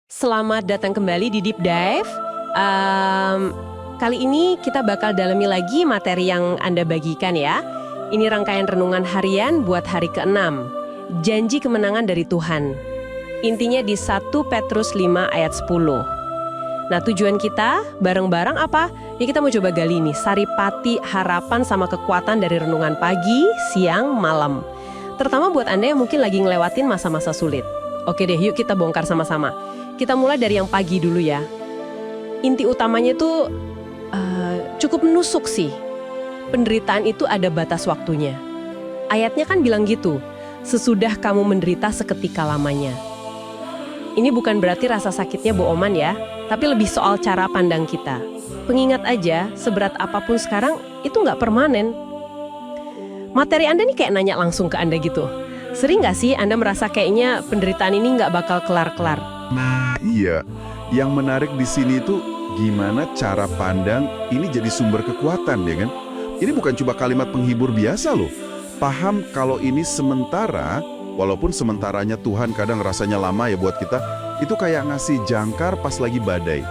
Selamat datang kembali di Deep Dive. Kali ini kita bakal dalami lagi materi yang Anda bagikan ya. Ini rangkaian renungan harian buat hari ke-6. Janji kemenangan dari Tuhan. Intinya di 1 Petrus 5 ayat 10. Nah, tujuan kita bareng-bareng apa? Ya kita mau coba gali nih, saripati harapan sama kekuatan dari renungan pagi, siang, malam. Terutama buat Anda yang mungkin lagi ngelewatin masa-masa sulit. Oke deh, yuk kita bongkar sama-sama. Kita mulai dari yang pagi dulu ya. Inti utamanya itu cukup menusuk sih. Penderitaan itu ada batas waktunya. Ayatnya kan bilang gitu, sesudah kamu menderita seketika lamanya. Ini bukan berarti rasa sakitnya bohongan ya, tapi lebih soal cara pandang kita. Pengingat aja, seberat apapun sekarang itu nggak permanen. Materi Anda nih kayak nanya langsung ke Anda gitu. Sering nggak sih Anda merasa kayaknya penderitaan ini nggak bakal kelar-kelar? Nah, iya. Yang menarik di sini itu gimana cara pandang ini jadi sumber kekuatan, ya kan? Ini bukan cuma kalimat penghibur biasa loh. Paham kalau ini sementara, walaupun sementaranya Tuhan kadang rasanya lama ya buat kita, itu kayak ngasih jangkar pas lagi badai.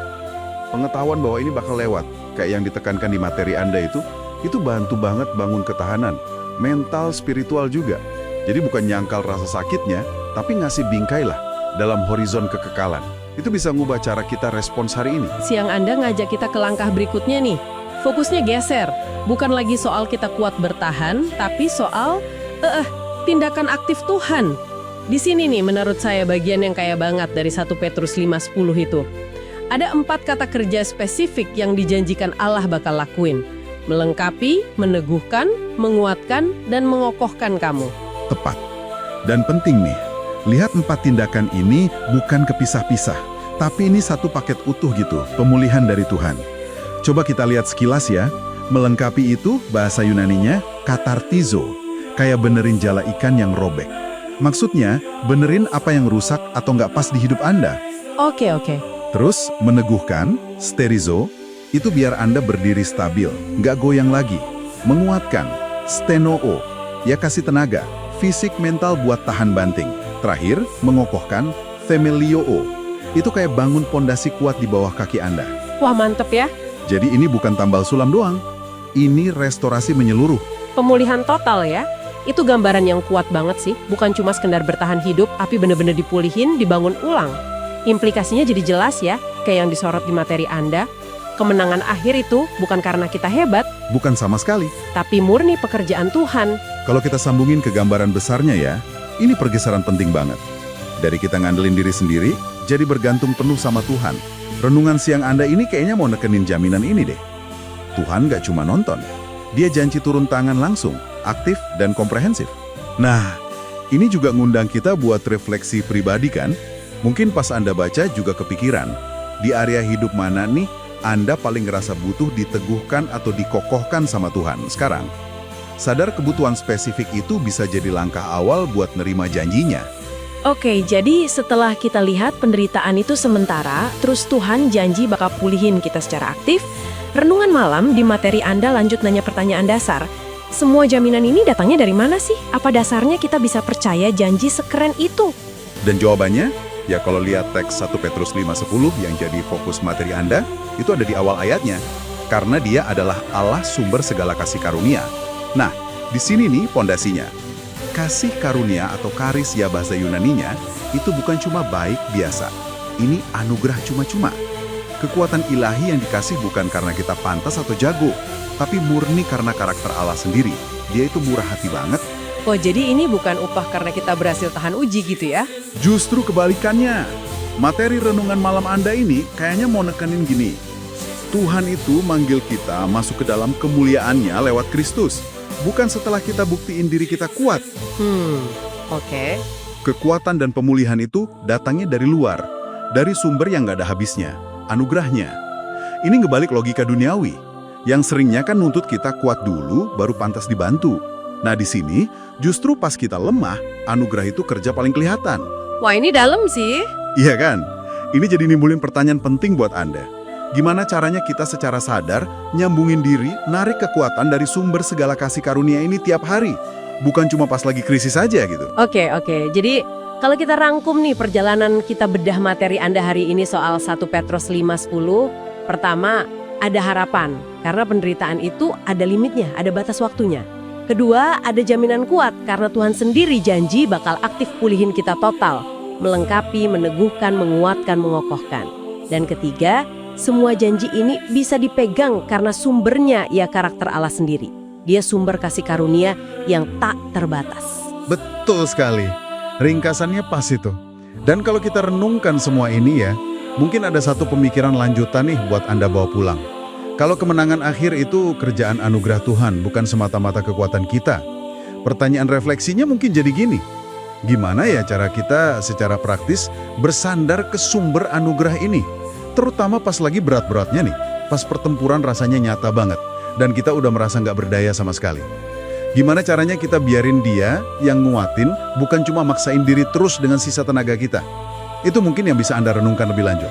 Pengetahuan bahwa ini bakal lewat, kayak yang ditekankan di materi Anda itu bantu banget bangun ketahanan, mental, spiritual juga. Jadi bukan nyangkal rasa sakitnya, tapi ngasih bingkai lah dalam horizon kekekalan. Itu bisa ngubah cara kita respons hari ini. Siang Anda ngajak kita ke langkah berikutnya nih. Fokusnya geser. Bukan lagi soal kita kuat bertahan, tapi soal tindakan aktif Tuhan. Di sini nih menurut saya bagian yang kaya banget dari 1 Petrus 5:10 itu. Ada 4 kata kerja spesifik yang dijanjikan Allah bakal lakuin. Melengkapi, meneguhkan, menguatkan, dan mengokohkan kamu. Tepat. Dan penting nih, lihat 4 tindakan ini bukan kepisah-pisah, tapi ini satu paket utuh gitu, pemulihan dari Tuhan. Coba kita lihat sekilas ya. Melengkapi itu bahasa Yunaninya katartizo, kayak benerin jala ikan yang robek. Maksudnya, benerin apa yang rusak atau nggak pas di hidup Anda. Oke. Terus, meneguhkan, sterizo, itu biar Anda berdiri stabil, nggak goyang lagi. Menguatkan, stenoo, ya kasih tenaga, fisik mental buat tahan banting. Terakhir, mengokohkan, themelioo. Itu kayak bangun pondasi kuat di bawah kaki Anda. Wah mantep ya. Jadi ini bukan tambal sulam doang. Ini restorasi menyeluruh. Pemulihan total ya. Itu gambaran yang kuat banget sih. Bukan cuma sekedar bertahan hidup, tapi bener-bener dipulihin, dibangun ulang. Implikasinya jadi jelas ya, kayak yang disorot di materi Anda. Kemenangan akhir itu bukan karena kita hebat, Bukan sama sekali. tapi murni pekerjaan Tuhan. Kalau kita sambungin ke gambaran besarnya ya, ini pergeseran penting banget. Dari kita ngandelin diri sendiri, jadi bergantung penuh sama Tuhan. Renungan siang Anda ini kayaknya mau nekenin jaminan ini deh. Tuhan gak cuma nonton, dia janji turun tangan langsung, aktif dan komprehensif. Nah, ini juga ngundang kita buat refleksi pribadi kan? Mungkin pas Anda baca juga kepikiran, di area hidup mana nih Anda paling ngerasa butuh diteguhkan atau dikokohkan sama Tuhan sekarang? Sadar kebutuhan spesifik itu bisa jadi langkah awal buat nerima janjinya. Oke, jadi setelah kita lihat penderitaan itu sementara, terus Tuhan janji bakal pulihin kita secara aktif, renungan malam di materi Anda lanjut nanya pertanyaan dasar. Semua jaminan ini datangnya dari mana sih? Apa dasarnya kita bisa percaya janji sekeren itu? Dan jawabannya, ya kalau lihat teks 1 Petrus 5:10 yang jadi fokus materi Anda, itu ada di awal ayatnya. Karena dia adalah Allah sumber segala kasih karunia. Nah, di sini nih pondasinya. Kasih karunia atau karis ya bahasa Yunaninya, itu bukan cuma baik biasa. Ini anugerah cuma-cuma. Kekuatan ilahi yang dikasih bukan karena kita pantas atau jago, tapi murni karena karakter Allah sendiri. Dia itu murah hati banget. Oh, jadi ini bukan upah karena kita berhasil tahan uji gitu ya? Justru kebalikannya. Materi renungan malam Anda ini kayaknya mau nekenin gini. Tuhan itu manggil kita masuk ke dalam kemuliaannya lewat Kristus. Bukan setelah kita buktiin diri kita kuat. Oke. Kekuatan dan pemulihan itu datangnya dari luar. Dari sumber yang nggak ada habisnya. Anugerahnya. Ini ngebalik logika duniawi. Yang seringnya kan nuntut kita kuat dulu baru pantas dibantu. Nah di sini justru pas kita lemah, anugerah itu kerja paling kelihatan. Wah ini dalam sih. Iya kan? Ini jadi nimbulin pertanyaan penting buat Anda. Gimana caranya kita secara sadar nyambungin diri, narik kekuatan dari sumber segala kasih karunia ini tiap hari? Bukan cuma pas lagi krisis aja gitu. Oke. Jadi Kalau kita rangkum nih perjalanan kita bedah materi Anda hari ini soal 1 Petrus 5:10, pertama, ada harapan karena penderitaan itu ada limitnya, ada batas waktunya. Kedua, ada jaminan kuat karena Tuhan sendiri janji bakal aktif pulihin kita total, melengkapi, meneguhkan, menguatkan, mengokohkan. Dan ketiga, semua janji ini bisa dipegang karena sumbernya ya karakter Allah sendiri. Dia sumber kasih karunia yang tak terbatas. Betul sekali. Ringkasannya pas itu. Dan kalau kita renungkan semua ini ya, mungkin ada satu pemikiran lanjutan nih buat Anda bawa pulang. Kalau kemenangan akhir itu kerjaan anugerah Tuhan, bukan semata-mata kekuatan kita. Pertanyaan refleksinya mungkin jadi gini. Gimana ya cara kita secara praktis bersandar ke sumber anugerah ini? Terutama pas lagi berat-beratnya nih, pas pertempuran rasanya nyata banget, dan kita udah merasa nggak berdaya sama sekali. Gimana caranya kita biarin dia yang nguatin, bukan cuma maksain diri terus dengan sisa tenaga kita? Itu mungkin yang bisa Anda renungkan lebih lanjut.